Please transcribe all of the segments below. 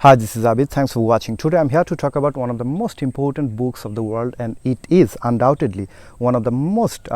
Hi, this is Abid. Thanks for watching. Today I'm here to talk about one of the most important books of the world, and it is undoubtedly one of the most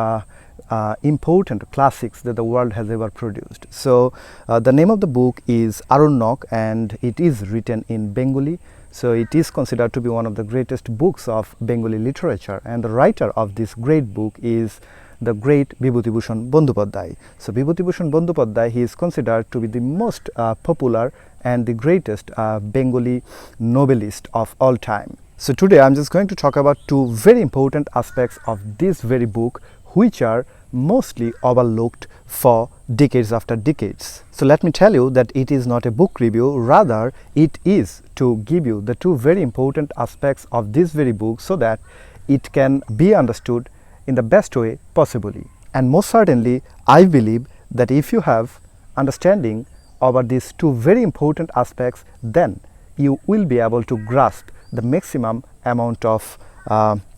important classics that the world has ever produced. So the name of the book is Aranyak, and it is written in Bengali. So it is considered to be one of the greatest books of Bengali literature, and the writer of this great book is the great Bibhutibhushan Bandyopadhyay. So Bibhutibhushan Bandyopadhyay, he is considered to be the most popular and the greatest Bengali novelist of all time. So today I'm just going to talk about two very important aspects of this very book, which are mostly overlooked for decades after decades. So let me tell you that it is not a book review, rather it is to give you the two very important aspects of this very book so that it can be understood in the best way possibly. And most certainly I believe that if you have understanding over these two very important aspects, then you will be able to grasp the maximum amount of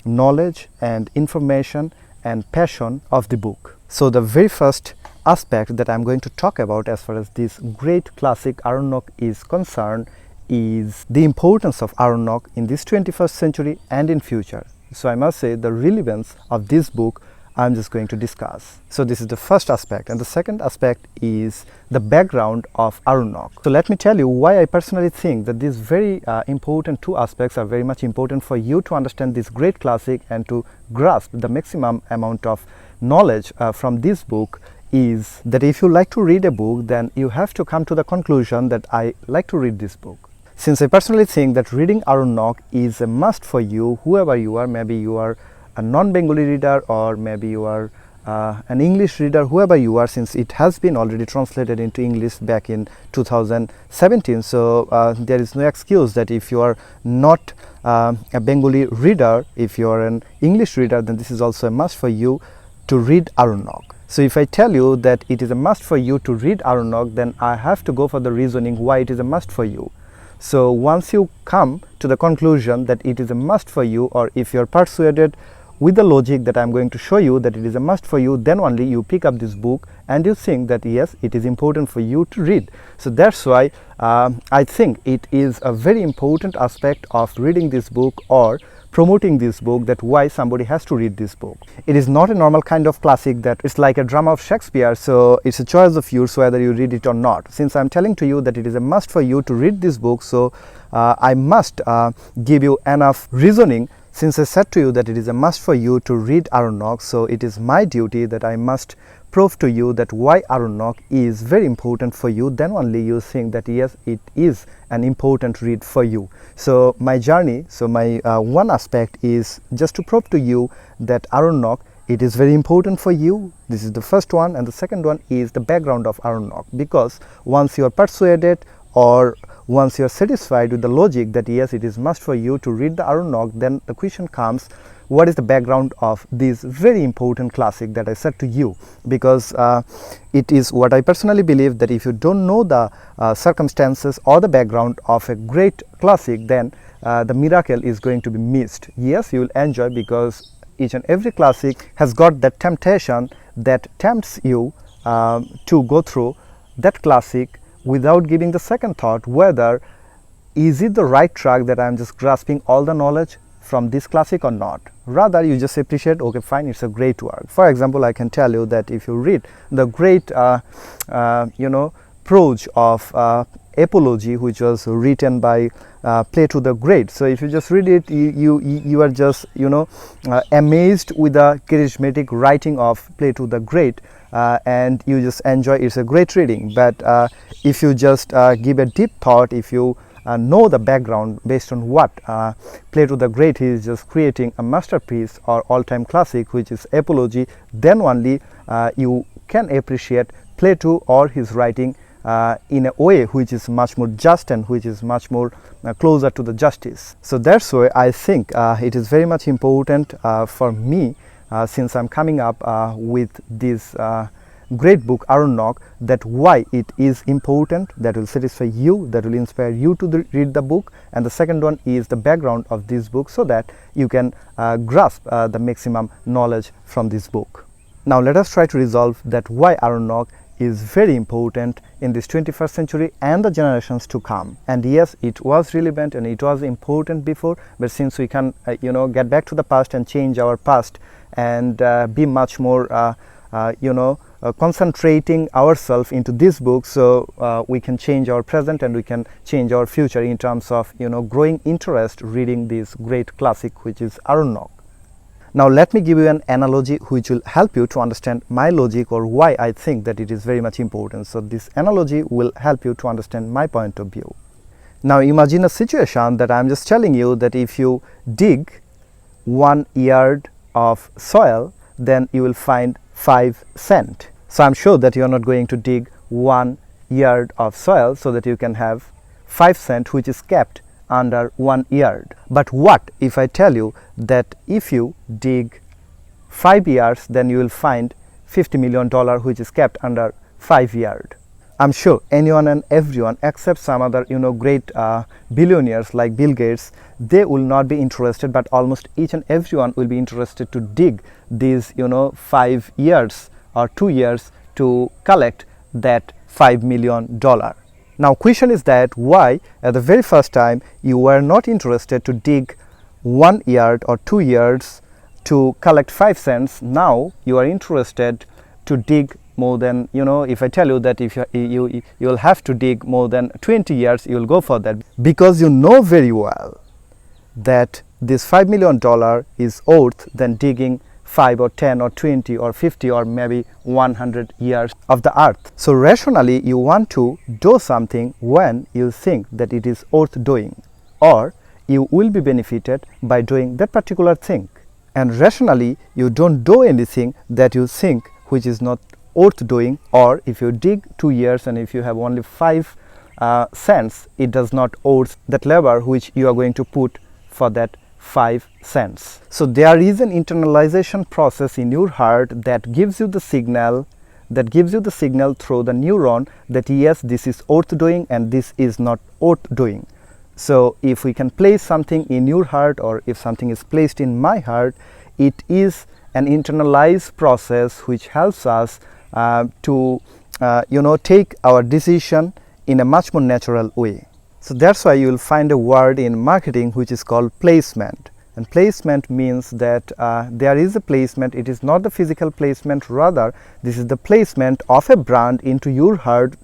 knowledge and information and passion of the book. So the very first aspect that I'm going to talk about as far as this great classic Aranyak is concerned is the importance of Aranyak in this 21st century and in future. So I must say the relevance of this book I'm just going to discuss. So this is the first aspect, and the second aspect is the background of Aranyak. So let me tell you why I personally think that these very important two aspects are very much important for you to understand this great classic and to grasp the maximum amount of knowledge from this book is that if you like to read a book, then you have to come to the conclusion that I like to read this book. Since I personally think that reading Aranyak is a must for you, whoever you are, maybe you are a non-Bengali reader or maybe you are an English reader, whoever you are, since it has been already translated into English back in 2017. So there is no excuse that if you are not a Bengali reader, if you are an English reader, then this is also a must for you to read Aranyak. So if I tell you that it is a must for you to read Aranyak, then I have to go for the reasoning why it is a must for you. So once you come to the conclusion that it is a must for you, or if you are persuaded with the logic that I am going to show you that it is a must for you, then only you pick up this book and you think that yes, it is important for you to read. So that's why I think it is a very important aspect of reading this book or promoting this book, that why somebody has to read this book. It is not a normal kind of classic that it's like a drama of Shakespeare, so it's a choice of yours whether you read it or not. Since I'm telling to you that it is a must for you to read this book, so I must give you enough reasoning. Since I said to you that it is a must for you to read Aranyak, so it is my duty that I must prove to you that why Aranyak is very important for you, then only you think that yes, it is an important read for you. So my journey, so my one aspect is just to prove to you that Aranyak, it is very important for you. This is the first one, and the second one is the background of Aranyak, because once you are persuaded or once you are satisfied with the logic that yes, it is must for you to read the Aranyak, then the question comes, what is the background of this very important classic that I said to you? Because it is what I personally believe that if you don't know the circumstances or the background of a great classic, then the miracle is going to be missed. Yes, you will enjoy, because each and every classic has got that temptation that tempts you to go through that classic without giving the second thought whether is it the right track that I am just grasping all the knowledge from this classic or not. Rather you just appreciate, okay fine, it's a great work. For example, I can tell you that if you read the great prose of Apology, which was written by Plato the Great, so if you just read it, you are just amazed with the charismatic writing of Plato the Great, and you just enjoy. It's a great reading. But if you just give a deep thought, if you know the background based on what Plato the Great is just creating a masterpiece or all-time classic, which is Apology, then only you can appreciate Plato or his writing in a way which is much more just and which is much more closer to the justice. So that's why I think it is very much important for me, since I'm coming up with this great book Aranyak, that why it is important, that will satisfy you, that will inspire you to read the book. And the second one is the background of this book, so that you can grasp the maximum knowledge from this book. Now let us try to resolve that why Aranyak is very important in this 21st century and the generations to come. And yes, it was relevant and it was important before, but since we can get back to the past and change our past and be much more concentrating ourselves into this book, so we can change our present and we can change our future in terms of growing interest reading this great classic, which is Aranyak. Now let me give you an analogy which will help you to understand my logic or why I think that it is very much important. So this analogy will help you to understand my point of view. Now imagine a situation that I am just telling you that if you dig 1 yard of soil, then you will find 5 cents. So I am sure that you are not going to dig 1 yard of soil so that you can have 5 cents which is kept under 1 yard. But what if I tell you that if you dig 5 yards, then you will find $50 million which is kept under 5 yards. I'm sure anyone and everyone except some other great billionaires like Bill Gates, they will not be interested, but almost each and everyone will be interested to dig these 5 years or 2 years to collect that $5 million. Now question is that why at the very first time you were not interested to dig 1 yard or 2 yards to collect 5 cents. Now you are interested to dig more than, if I tell you that if you will have to dig more than 20 years, you will go for that, because you know very well that this $5 million is worth than digging 5 or 10 or 20 or 50 or maybe 100 years of the earth. So rationally you want to do something when you think that it is worth doing, or you will be benefited by doing that particular thing. And rationally you don't do anything that you think which is not worth doing, or if you dig 2 years and if you have only 5 cents, it does not worth that labor which you are going to put for that 5 cents. So there is an internalization process in your heart that gives you the signal through the neuron that yes, this is worth doing and this is not worth doing. So if we can place something in your heart, or if something is placed in my heart, it is an internalized process which helps us to take our decision in a much more natural way. So that's why you will find a word in marketing which is called placement. And placement means that there is a placement. It is not the physical placement, rather this is the placement of a brand into your heart,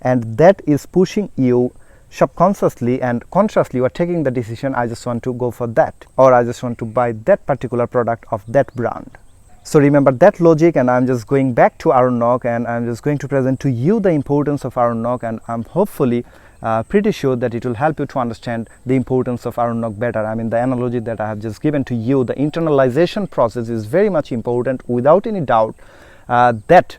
and that is pushing you subconsciously and consciously. You are taking the decision, I just want to go for that, or I just want to buy that particular product of that brand. So remember that logic, and I'm just going back to Aranyak and I'm just going to present to you the importance of Aranyak, and I'm hopefully pretty sure that it will help you to understand the importance of Aranyak better. I mean, the analogy that I have just given to you, the internalization process is very much important, without any doubt, that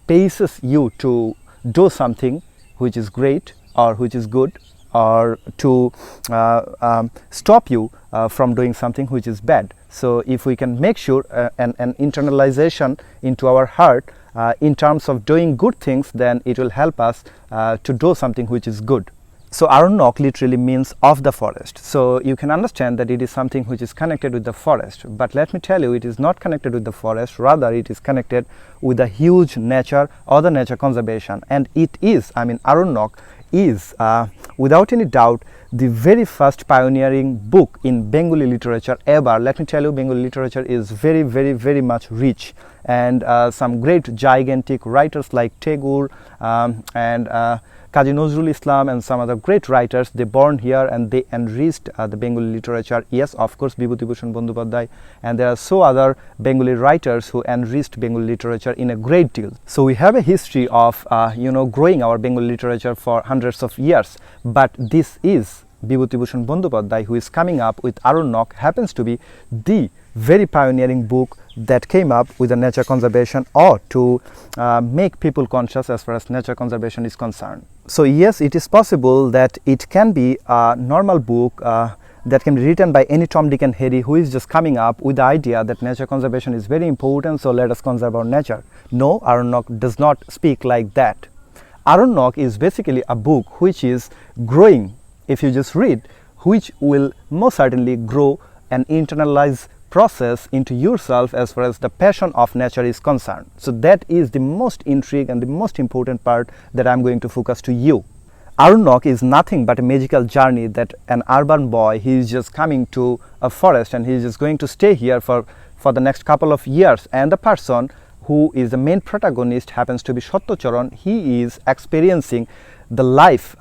paces you to do something which is great or which is good, or to stop you from doing something which is bad. So if we can make sure an internalization into our heart in terms of doing good things, then it will help us to do something which is good. So Aranyak literally means of the forest. So you can understand that it is something which is connected with the forest. But let me tell you, it is not connected with the forest, rather it is connected with the huge nature or the nature conservation. And it is, Aranyak is without any doubt the very first pioneering book in Bengali literature ever. Let me tell you, Bengali literature is very, very, very much rich, and some great gigantic writers like Tagore and Kazi Nazrul Islam and some other great writers, they born here and they enriched the Bengali literature. Yes, of course, Bibhutibhushan Bandyopadhyay, and there are so other Bengali writers who enriched Bengali literature in a great deal. So we have a history of growing our Bengali literature for hundreds of years, but this is Bibhutibhushan Bandyopadhyay who is coming up with Aranyak, happens to be the very pioneering book that came up with the nature conservation, or to make people conscious as far as nature conservation is concerned. So yes, it is possible that it can be a normal book that can be written by any Tom, Dick and Harry who is just coming up with the idea that nature conservation is very important, so let us conserve our nature. No, Aranyak does not speak like that. Aranyak is basically a book which is growing, if you just read, which will most certainly grow an internalized process into yourself as far as the passion of nature is concerned. So that is the most intrigue and the most important part that I'm going to focus to you. Aranyak is nothing but a magical journey that an urban boy, he is just coming to a forest and he is just going to stay here for the next couple of years, and the person who is the main protagonist happens to be Satyacharan. He is experiencing the life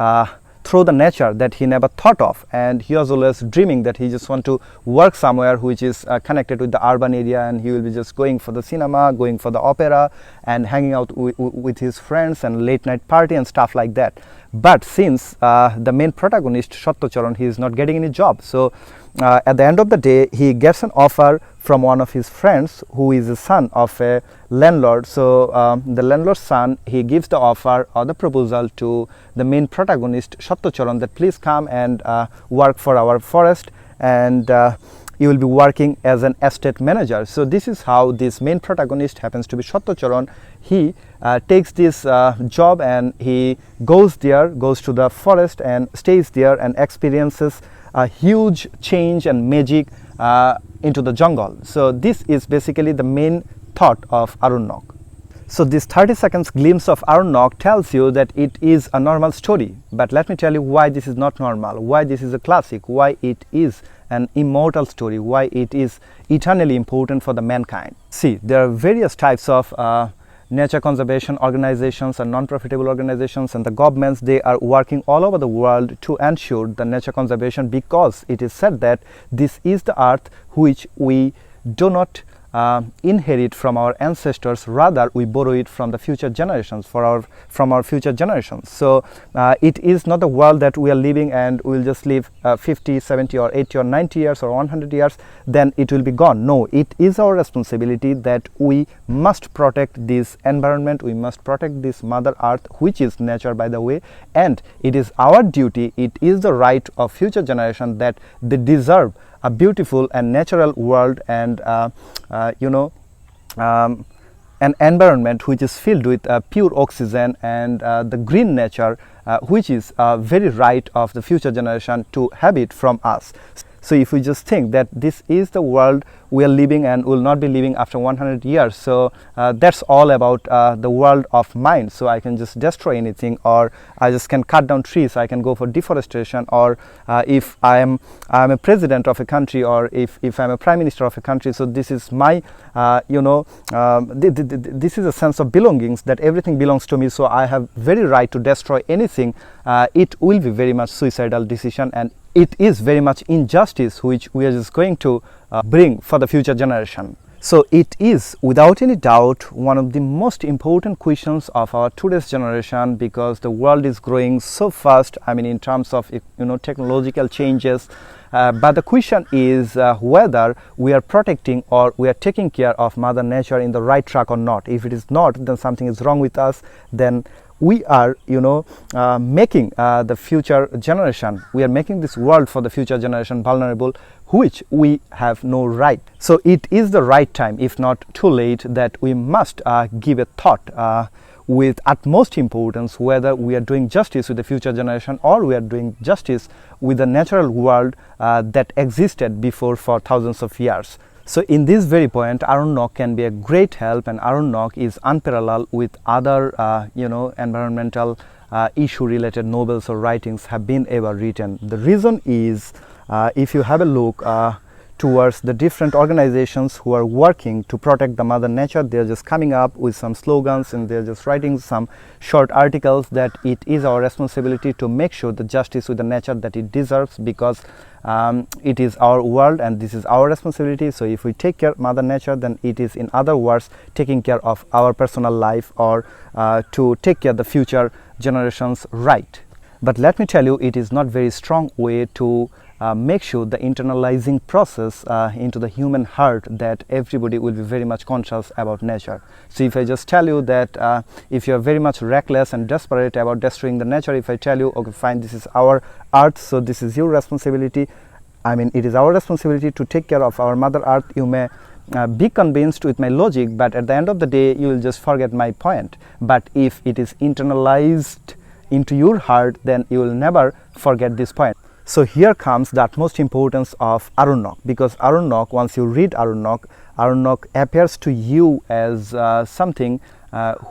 through the nature that he never thought of, and he was always dreaming that he just want to work somewhere which is connected with the urban area, and he will be just going for the cinema, going for the opera, and hanging out with his friends and late night party and stuff like that. But since the main protagonist Satyacharan, he is not getting any job, so at the end of the day he gets an offer from one of his friends who is the son of a landlord. So the landlord's son, he gives the offer or the proposal to the main protagonist Satyacharan that please come and work for our forest, and you will be working as an estate manager. So this is how this main protagonist happens to be Satyacharan. He takes this job and he goes to the forest and stays there and experiences a huge change and magic into the jungle. So this is basically the main thought of Aranyak. So this 30 seconds glimpse of Aranyak tells you that it is a normal story, but let me tell you why this is not normal, why this is a classic, why it is an immortal story, why it is eternally important for the mankind. See, there are various types of nature conservation organizations and non-profitable organizations, and the governments, they are working all over the world to ensure the nature conservation, because it is said that this is the earth which we do not inherit from our ancestors, rather we borrow it from the future generations, from our future generations. So it is not the world that we are living and we will just live 50, 70 or 80 or 90 years or 100 years, then it will be gone. No, it is our responsibility that we must protect this environment, we must protect this mother earth, which is nature by the way, and it is our duty, it is the right of future generation that they deserve a beautiful and natural world, and an environment which is filled with pure oxygen and the green nature, which is very right of the future generation to have it from us. So if we just think that this is the world we are living and will not be living after 100 years, so that's all about the world of mine. So I can just destroy anything, or I just can cut down trees, I can go for deforestation, or if I am a president of a country, or if I'm a prime minister of a country, so this is my this is a sense of belongings, that everything belongs to me, so I have very right to destroy anything. It will be very much suicidal decision, and it is very much injustice which we are just going to bring for the future generation. So it is without any doubt one of the most important questions of our today's generation, because the world is growing so fast, I mean in terms of technological changes, but the question is whether we are protecting or we are taking care of Mother Nature in the right track or not. If it is not, then something is wrong with us, then we are making the future generation, we are making this world for the future generation vulnerable, which we have no right. So it is the right time, if not too late, that we must give a thought with utmost importance whether we are doing justice with the future generation, or we are doing justice with the natural world that existed before for thousands of years. So in this very point, Aranyak can be a great help, and Aranyak is unparalleled with other environmental issue related novels or writings have been ever written. The reason is, if you have a look towards the different organizations who are working to protect the Mother Nature, they are just coming up with some slogans, and they are just writing some short articles that it is our responsibility to make sure the justice with the nature that it deserves, because it is our world and this is our responsibility. So if we take care of Mother Nature, then it is, in other words, taking care of our personal life, or to take care of the future generations' right. But let me tell you, it is not very strong way to make sure the internalizing process into the human heart, that everybody will be very much conscious about nature. So if I just tell you that if you are very much reckless and desperate about destroying the nature, if I tell you, okay fine, this is our earth, so this is your responsibility, I mean it is our responsibility to take care of our Mother Earth, you may be convinced with my logic, but at the end of the day you will just forget my point. But if it is internalized into your heart, then you will never forget this point. So here comes the utmost importance of Aranyak, because Aranyak, once you read Aranyak appears to you as something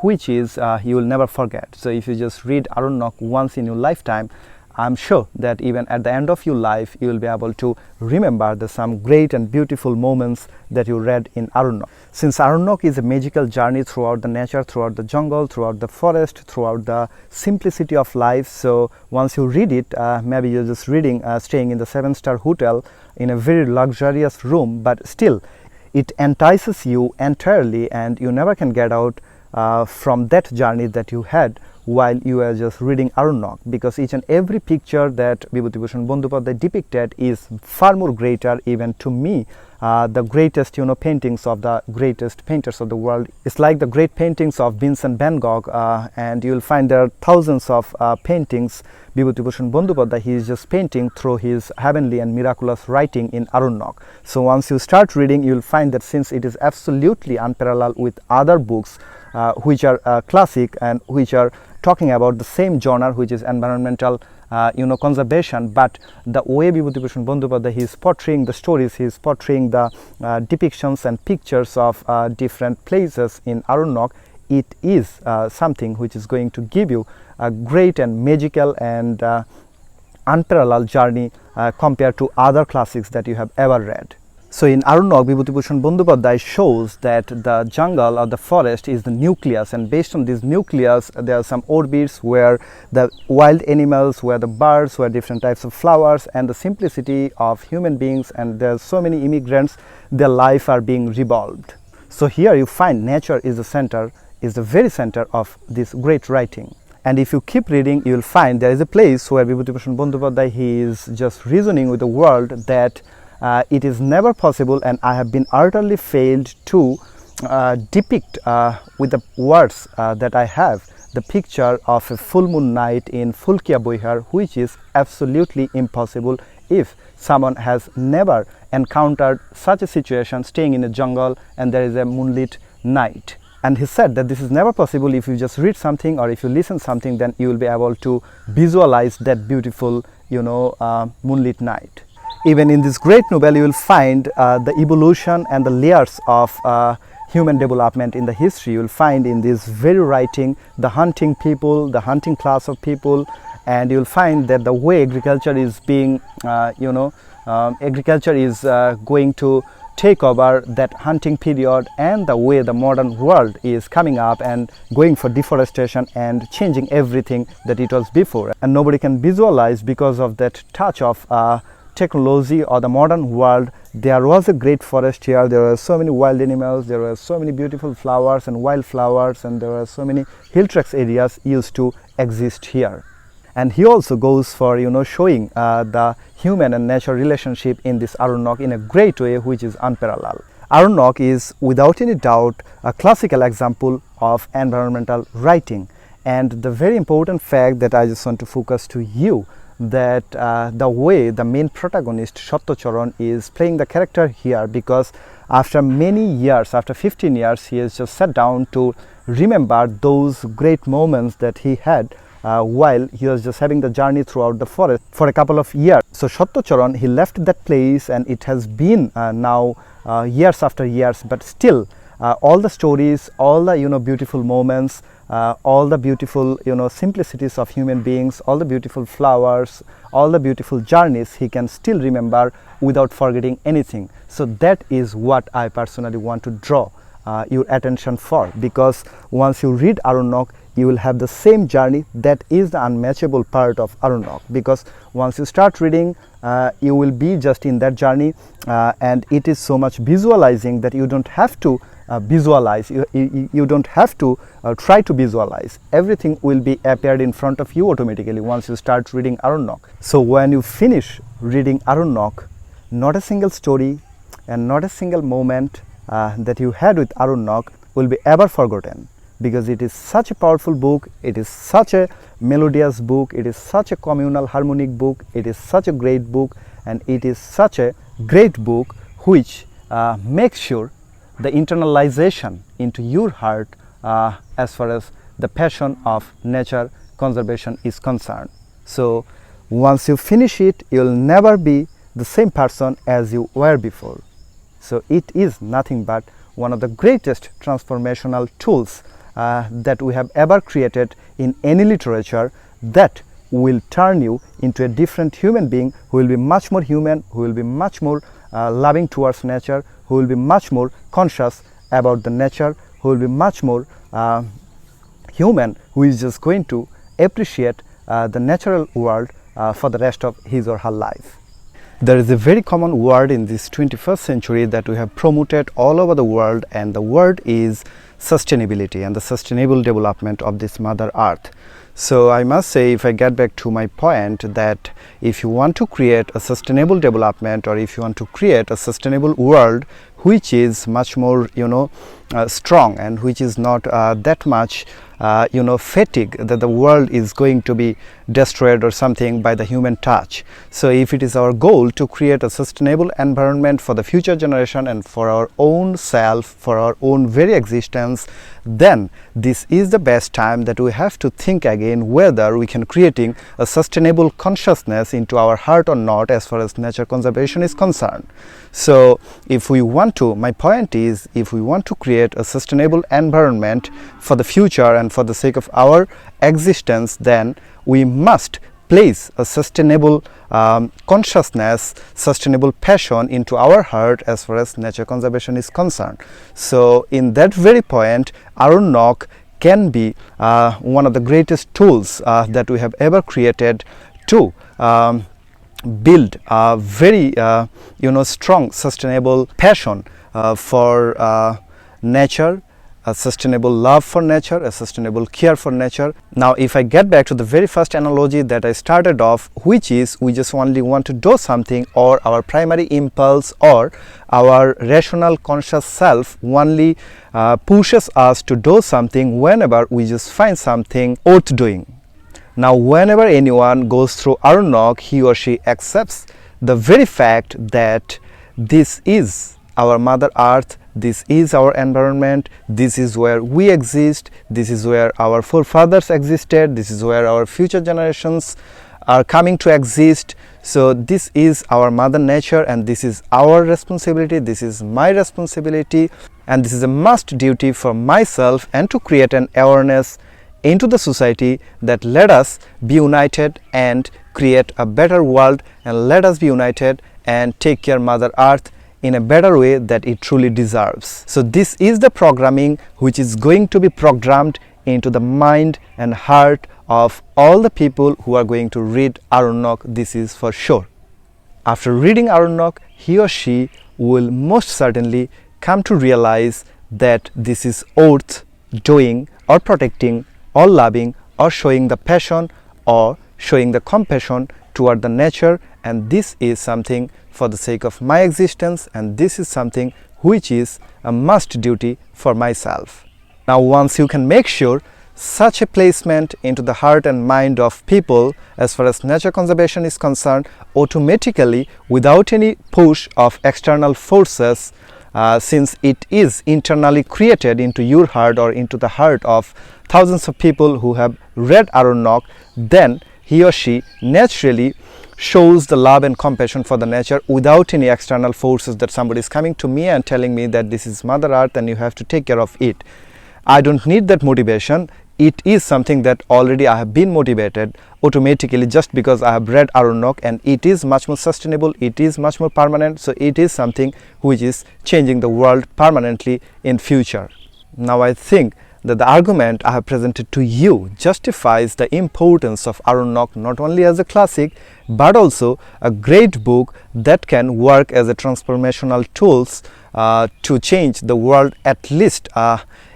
which is you will never forget. So if you just read Aranyak once in your lifetime, I'm sure that even at the end of your life, you will be able to remember the some great and beautiful moments that you read in Aranyak. Since Aranyak is a magical journey throughout the nature, throughout the jungle, throughout the forest, throughout the simplicity of life, so once you read it, maybe you're just reading, staying in the 7-star hotel in a very luxurious room, but still it entices you entirely and you never can get out from that journey that you had while you are just reading Aranyak, because each and every picture that Bibhutibhushan Bandyopadhyay depicted is far more greater even to me. The greatest paintings of the greatest painters of the world. It's like the great paintings of Vincent van Gogh, and you will find there are thousands of paintings Bibhutibhushan Bandyopadhyay he is just painting through his heavenly and miraculous writing in Aranyak. So once you start reading, you will find that since it is absolutely unparalleled with other books which are classic and which are talking about the same genre, which is environmental conservation, but the way Bibhutibhushan Bandyopadhyay he is portraying the stories, he is portraying the depictions and pictures of different places in Aranyak, it is something which is going to give you a great and magical and unparalleled journey compared to other classics that you have ever read. So in Aranyak, Bibhutibhushan Bandyopadhyay shows that the jungle or the forest is the nucleus, and based on this nucleus there are some orbits where the wild animals, where the birds, where different types of flowers, and the simplicity of human beings, and there are so many immigrants, their life are being revolved. So here you find nature is the center, is the very center of this great writing. And if you keep reading, you will find there is a place where Bibhutibhushan Bandyopadhyay he is just reasoning with the world that it is never possible, and I have been utterly failed to depict with the words that I have the picture of a full moon night in Fulkia Boihar, which is absolutely impossible if someone has never encountered such a situation, staying in a jungle and there is a moonlit night. And he said that this is never possible. If you just read something or if you listen something, then you will be able to visualize that beautiful moonlit night. Even in this great novel, you will find the evolution and the layers of human development in the history. You will find in this very writing the hunting people, the hunting class of people, and you will find that the way agriculture is being, agriculture is going to take over that hunting period, and the way the modern world is coming up and going for deforestation and changing everything that it was before. And nobody can visualize, because of that touch of technology or the modern world, there was a great forest here, there were so many wild animals, there were so many beautiful flowers and wildflowers, and there were so many hill tracks areas used to exist here. And he also goes for showing the human and nature relationship in this Aranyak in a great way, which is unparalleled. Aranyak is without any doubt a classical example of environmental writing, and the very important fact that I just want to focus to you, that the way the main protagonist Satyacharan is playing the character here, because after many years, after 15 years, he has just sat down to remember those great moments that he had while he was just having the journey throughout the forest for a couple of years. So Satyacharan, he left that place, and it has been now years after years, but still all the stories, all the beautiful moments, all the beautiful simplicities of human beings, all the beautiful flowers, all the beautiful journeys, he can still remember without forgetting anything. So that is what I personally want to draw your attention for, because once you read Aranyak, you will have the same journey. That is the unmatchable part of Aranyak, because once you start reading, you will be just in that journey, and it is so much visualizing that you don't have to visualize, you don't have to try to visualize. Everything will be appeared in front of you automatically once you start reading Aranyak. So when you finish reading Aranyak, not a single story and not a single moment that you had with Aranyak will be ever forgotten, because it is such a powerful book, it is such a melodious book, it is such a communal harmonic book, it is such a great book, and it is such a great book which makes sure the internalization into your heart as far as the passion of nature conservation is concerned. So Once you finish it, you'll never be the same person as you were before. So it is nothing but one of the greatest transformational tools that we have ever created in any literature, that will turn you into a different human being who will be much more human, who will be much more loving towards nature, who will be much more conscious about the nature, who will be much more human, who is just going to appreciate the natural world for the rest of his or her life. There is a very common word in this 21st century that we have promoted all over the world, and the word is sustainability and the sustainable development of this Mother Earth. So I must say, if I get back to my point, that if you want to create a sustainable development, or if you want to create a sustainable world which is much more strong, and which is not that much fatigue that the world is going to be destroyed or something by the human touch. So if it is our goal to create a sustainable environment for the future generation and for our own self, for our own very existence, then this is the best time that we have to think again whether we can creating a sustainable consciousness into our heart or not, as far as nature conservation is concerned. So if we want to, my point is, if we want to create a sustainable environment for the future and for the sake of our existence, then we must place a sustainable consciousness, sustainable passion into our heart as far as nature conservation is concerned. So in that very point, Aranyak can be one of the greatest tools that we have ever created to build a very strong sustainable passion for nature, a sustainable love for nature, a sustainable care for nature. Now if I get back to the very first analogy that I started off, which is we just only want to do something, or our primary impulse or our rational conscious self only pushes us to do something whenever we just find something worth doing. Now whenever anyone goes through Aranyak, he or she accepts the very fact that this is our Mother Earth, this is our environment, this is where we exist, this is where our forefathers existed, this is where our future generations are coming to exist. So this is our Mother Nature, and this is our responsibility, this is my responsibility, and this is a must duty for myself, and to create an awareness into the society that let us be united and create a better world, and let us be united and take care Mother Earth in a better way that it truly deserves. So this is the programming which is going to be programmed into the mind and heart of all the people who are going to read Aranyak. This is for sure. After reading Aranyak, he or she will most certainly come to realize that this is worth doing, or protecting, or loving, or showing the passion or showing the compassion toward the nature, and this is something for the sake of my existence, and this is something which is a must duty for myself. Now once you can make sure such a placement into the heart and mind of people as far as nature conservation is concerned, automatically, without any push of external forces, since it is internally created into your heart or into the heart of thousands of people who have read Aranyak, then he or she naturally shows the love and compassion for the nature without any external forces, that somebody is coming to me and telling me that this is Mother Earth and you have to take care of it. I don't need that motivation. It is something that already I have been motivated automatically just because I have read Aranyak, and it is much more sustainable, it is much more permanent, so it is something which is changing the world permanently in future. Now I think that the argument I have presented to you justifies the importance of Aranyak not only as a classic but also a great book that can work as a transformational tools to change the world. At least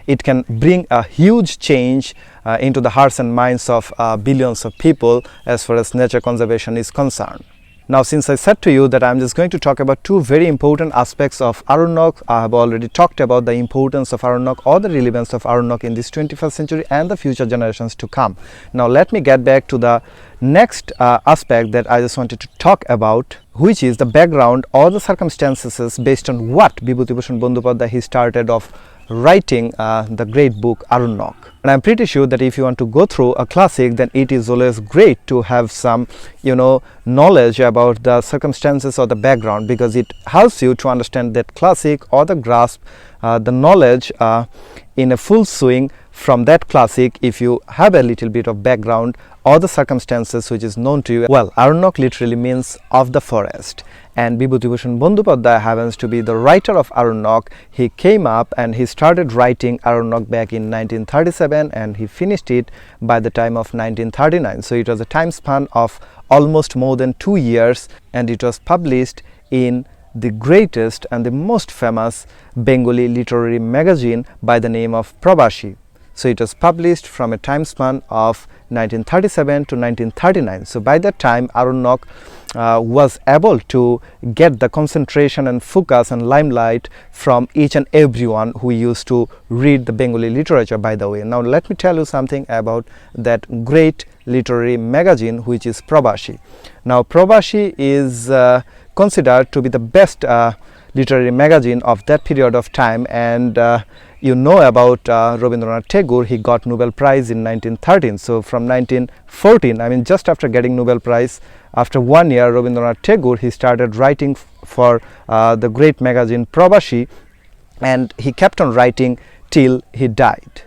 it can bring a huge change into the hearts and minds of billions of people as far as nature conservation is concerned. Now since I said to you that I am just going to talk about two very important aspects of Aranyak, I have already talked about the importance of Aranyak or the relevance of Aranyak in this 21st century and the future generations to come. Now let me get back to the next aspect that I just wanted to talk about, which is the background or the circumstances based on what Bibhuti Bhushan Bandyopadhyay he started off writing the great book Aranyak. And I'm pretty sure that if you want to go through a classic, then it is always great to have some, knowledge about the circumstances or the background, because it helps you to understand that classic or the grasp the knowledge in a full swing from that classic if you have a little bit of background or the circumstances which is known to you. Well, Aranyak literally means of the forest, and Bibhutibhushan Bandyopadhyay happens to be the writer of Aranyak. He came up and he started writing Aranyak back in 1937 and he finished it by the time of 1939. So it was a time span of almost more than 2 years, and it was published in the greatest and the most famous Bengali literary magazine by the name of Prabashi. So it was published from a time span of 1937 to 1939. So by that time, Aranyak was able to get the concentration and focus and limelight from each and everyone who used to read the Bengali literature, by the way. Now let me tell you something about that great literary magazine, which is Prabashi. Now Prabashi is considered to be the best literary magazine of that period of time, and you know about Rabindranath Tagore. He got Nobel Prize in 1913. So from 1914, I mean just after getting Nobel Prize, after 1 year, Rabindranath Tagore, he started writing for the great magazine Prabashi, and he kept on writing till he died.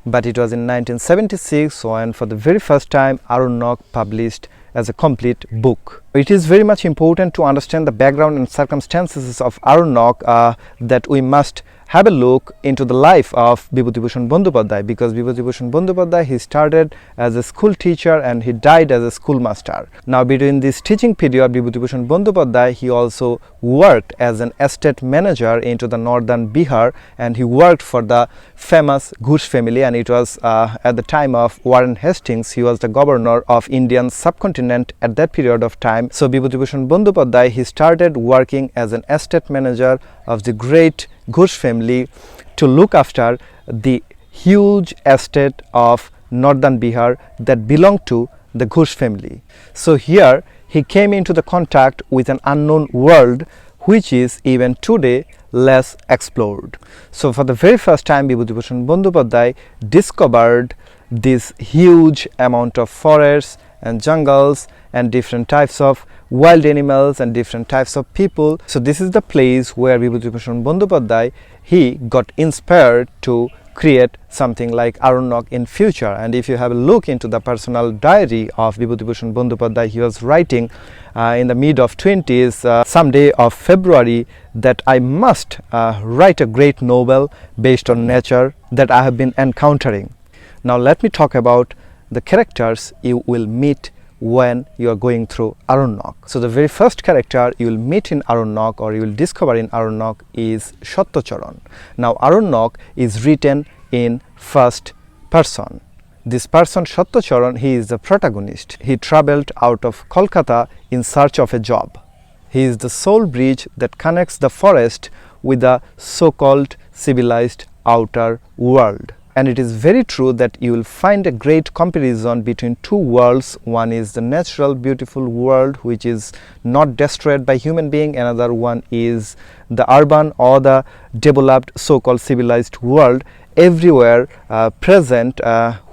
But it was in 1976 when for the very first time Aranyak published as a complete book. It is very much important to understand the background and circumstances of Aranyak that we must have a look into the life of Bibhutibhushan Bandyopadhyay, because Bibhutibhushan Bandyopadhyay, he started as a school teacher and he died as a schoolmaster. Now between this teaching period, Bibhutibhushan Bandyopadhyay, he also worked as an estate manager into the northern Bihar, and he worked for the famous Ghosh family, and it was at the time of Warren Hastings. He was the governor of Indian subcontinent at that period of time. So Bibhutibhushan Bandyopadhyay, he started working as an estate manager of the great Ghosh family to look after the huge estate of northern Bihar that belonged to the Ghosh family. So here he came into the contact with an unknown world which is even today less explored. So for the very first time, Bibhutibhushan Bandyopadhyay discovered this huge amount of forests and jungles and different types of wild animals and different types of people. So this is the place where Bibhutibhushan Bandyopadhyay, he got inspired to create something like Aranyak in future. And if you have a look into the personal diary of Bibhutibhushan Bandyopadhyay, he was writing in the mid of 20s, some day of February, that I must write a great novel based on nature that I have been encountering. Now let me talk about the characters you will meet when you are going through Aranyak. So the very first character you will meet in Aranyak, or you will discover in Aranyak, is Satyacharan. Now Aranyak is written in first person. This person Satyacharan, he is the protagonist. He traveled out of Kolkata in search of a job. He is the sole bridge that connects the forest with the so-called civilized outer world. And it is very true that you will find a great comparison between two worlds. One is the natural beautiful world which is not destroyed by human being. Another one is the urban or the developed so-called civilized world, everywhere present,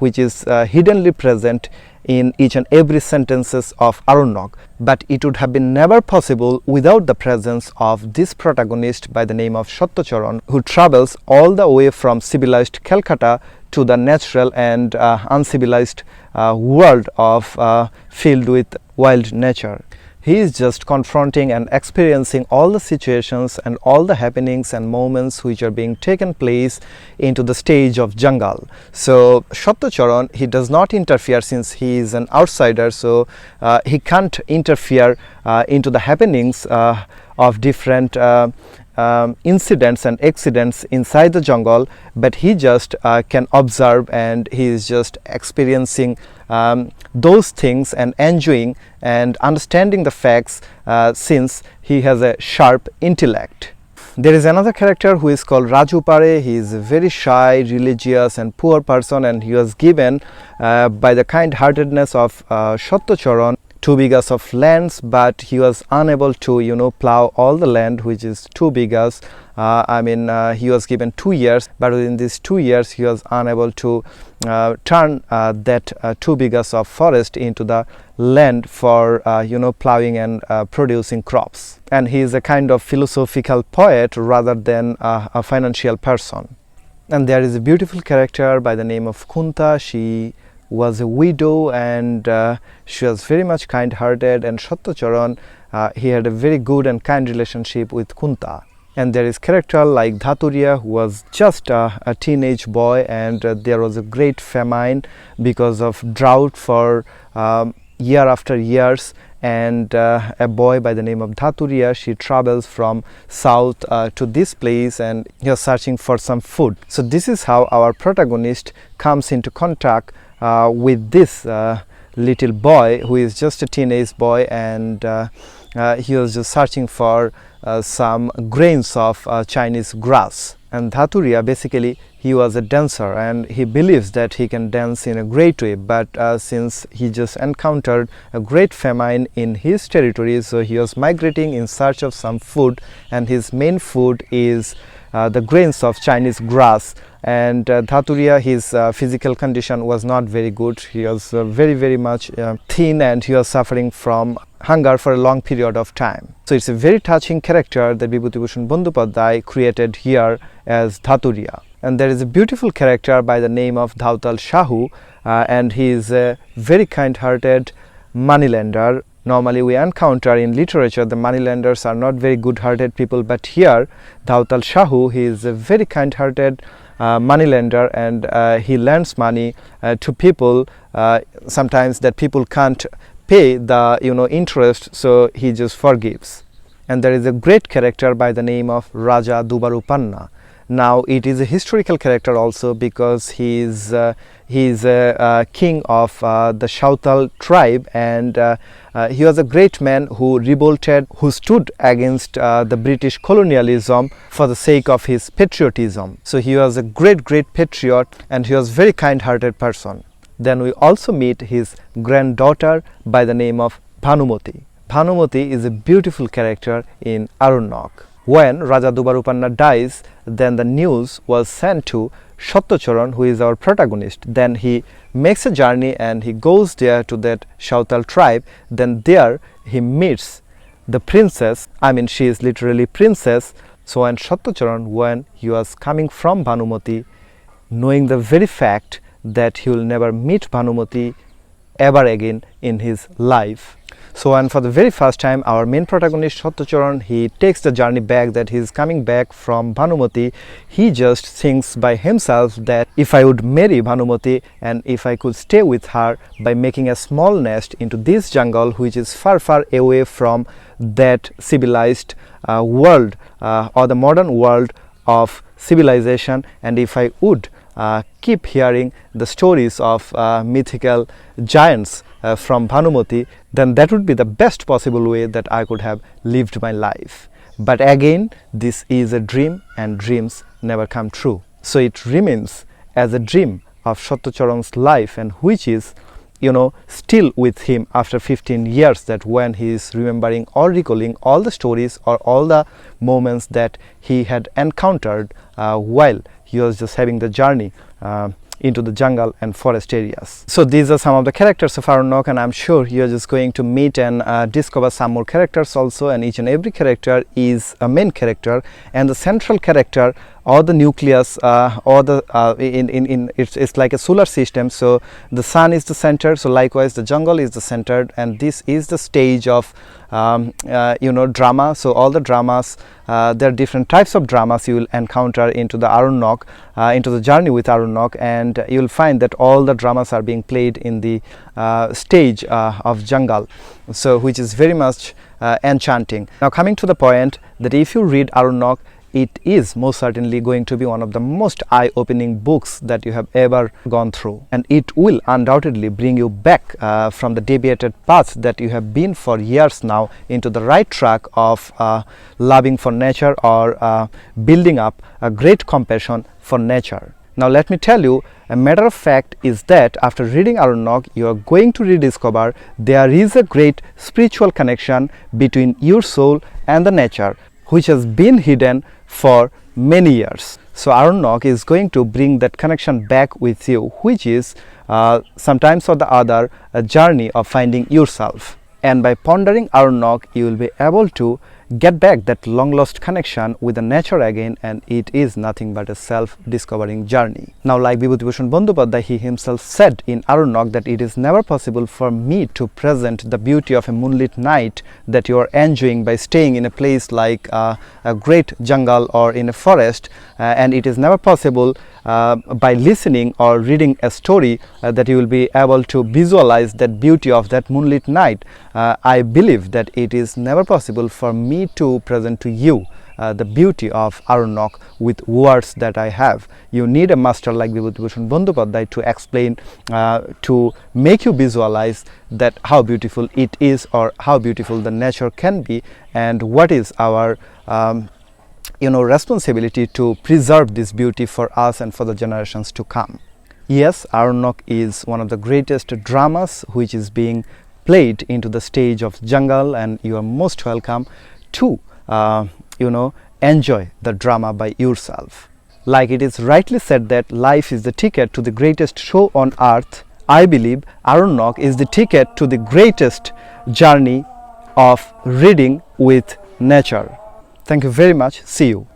which is hiddenly present in each and every sentences of Aranyak. But it would have been never possible without the presence of this protagonist by the name of Satyacharan, who travels all the way from civilized Calcutta to the natural and uncivilized world of filled with wild nature. He is just confronting and experiencing all the situations and all the happenings and moments which are being taken place into the stage of jungle. So Satyacharan, he does not interfere, since he is an outsider, so he can't interfere into the happenings of different incidents and accidents inside the jungle, but he just can observe, and he is just experiencing those things and enjoying and understanding the facts, since he has a sharp intellect. There is another character who is called Raju Pare. He is a very shy, religious and poor person, and he was given by the kind-heartedness of Satyacharan 2 bighas of lands, but he was unable to plow all the land, which is 2 bighas, He was given 2 years, but within these 2 years he was unable to turn that 2 bighas of forest into the land for plowing and producing crops. And he is a kind of philosophical poet rather than a financial person. And there is a beautiful character by the name of Kunta. She was a widow, and she was very much kind-hearted, and Satyacharan, he had a very good and kind relationship with Kunta. And there is character like Dhaturiya, who was just a teenage boy, and there was a great famine because of drought for year after years, and a boy by the name of Dhaturiya, she travels from south to this place, and he was searching for some food. So this is how our protagonist comes into contact with this little boy who is just a teenage boy, and he was just searching for some grains of Chinese grass. And Dhaturiya, basically he was a dancer, and he believes that he can dance in a great way, but since he just encountered a great famine in his territory, so he was migrating in search of some food, and his main food is the grains of Chinese grass. And Dhaturiya, his physical condition was not very good. He was very much thin, and he was suffering from hunger for a long period of time. So it's a very touching character that Bibhutibhushan Bandyopadhyay created here as Dhaturiya. And there is a beautiful character by the name of Dhautal Shahu, and he is a very kind-hearted moneylender. Normally we encounter in literature the moneylenders are not very good-hearted people, but here Dhautal Shahu, he is a very kind-hearted moneylender, and he lends money to people sometimes that people can't pay the interest, so he just forgives. And there is a great character by the name of Raja Dubarupanna. Now it is a historical character also, because he is a king of the Sautal tribe, and he was a great man who revolted, who stood against the British colonialism for the sake of his patriotism. So he was a great patriot, and he was very kind-hearted person. Then we also meet his granddaughter by the name of Bhanumati. Bhanumati is a beautiful character in Aranyak. When Raja Dubarupanna dies, then the news was sent to Satyacharan, who is our protagonist. Then he makes a journey and he goes there to that Sautal tribe. Then there he meets the princess. She is literally princess. So when Satyacharan, when he was coming from Bhanumati, knowing the very fact that he will never meet Bhanumati ever again in his life. So, and for the very first time, our main protagonist Satyacharan, he takes the journey back, that he is coming back from Bhanumati. He just thinks by himself that if I would marry Bhanumati, and if I could stay with her by making a small nest into this jungle, which is far away from that civilized world or the modern world of civilization, and if I would keep hearing the stories of mythical giants from Bhanumati, then that would be the best possible way that I could have lived my life. But again, this is a dream, and dreams never come true. So it remains as a dream of Satyacharan's life, and which is still with him after 15 years, that when he is remembering or recalling all the stories or all the moments that he had encountered while he was just having the journey into the jungle and forest areas. So these are some of the characters of Aranyak, and I'm sure you're just going to meet and discover some more characters also, and each and every character is a main character, and the central character or the nucleus or the it's like a solar system. So the sun is the center, so likewise the jungle is the center, and this is the stage of drama. So all the dramas, there are different types of dramas you will encounter into the Aranyak, into the journey with Aranyak, and you will find that all the dramas are being played in the stage of jungle, so which is very much enchanting. Now coming to the point, that if you read Aranyak, it is most certainly going to be one of the most eye-opening books that you have ever gone through, and it will undoubtedly bring you back from the deviated path that you have been for years now into the right track of loving for nature, or building up a great compassion for nature. Now let me tell you, a matter of fact is that after reading Aranyak, you are going to rediscover there is a great spiritual connection between your soul and the nature, which has been hidden for many years. So Aranyak is going to bring that connection back with you, which is sometimes or the other a journey of finding yourself. And by pondering Aranyak, you will be able to get back that long lost connection with the nature again, and it is nothing but a self-discovering journey. Now, like Bibhutibhushan Bandyopadhyay, he himself said in Aranyak that it is never possible for me to present the beauty of a moonlit night that you are enjoying by staying in a place like a great jungle or in a forest, and it is never possible by listening or reading a story that you will be able to visualize that beauty of that moonlit night. I believe that it is never possible for me to present to you the beauty of Aranyak with words that I have. You need a master like Bibhutibhushan Bandyopadhyay to explain, to make you visualize that how beautiful it is, or how beautiful the nature can be, and what is our responsibility to preserve this beauty for us and for the generations to come. Yes, Aranyak is one of the greatest dramas which is being played into the stage of jungle, and you are most welcome to enjoy the drama by yourself. Like it is rightly said that life is the ticket to the greatest show on earth, I believe Aranyak is the ticket to the greatest journey of reading with nature. Thank you very much. See you.